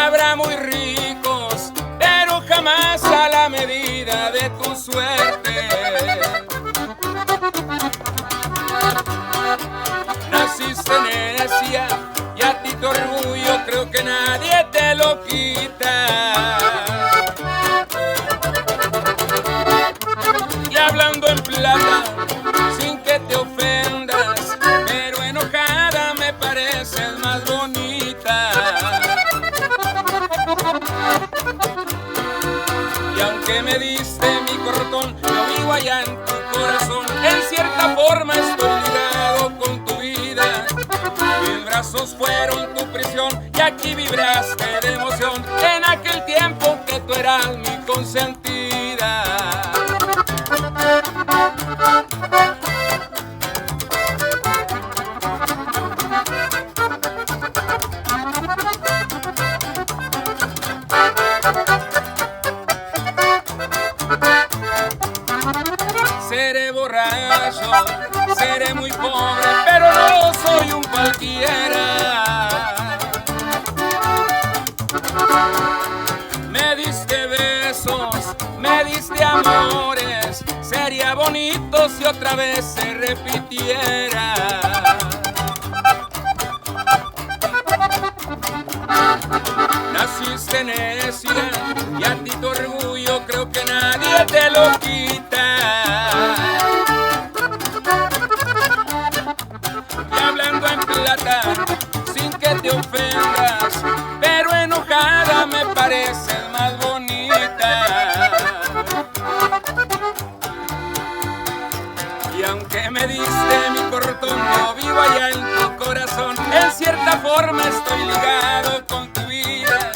Habrá muy ricos, pero jamás a la medida de tu suerte. Naciste necia y a ti tu orgullo creo que nadie te lo quita. Y hablando en plata, sin que te ofendas, pero enojada me pareces más bonita. Y aunque me diste mi cortón, yo vivo allá en tu corazón. En cierta forma estoy ligado con tu vida. Mis brazos fueron tu prisión y aquí vibraste de emoción. En aquel tiempo que tú eras mi consentida. Seré borracho, seré muy pobre, pero no soy un cualquiera. Me diste besos, me diste amores, sería bonito si otra vez se repitiera. Naciste necia y a ti tu orgullo creo que nadie te lo quita. Y hablando en plata, sin que te ofendas, pero enojada me pareces más bonita. Y aunque me diste mi cortón, yo vivo allá en tu corazón. En cierta forma estoy ligado con tu vida.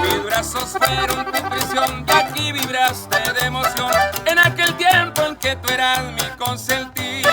Mis brazos fueron tu prisión y aquí vibraste de emoción. En aquel tiempo en que tú eras mi consentida.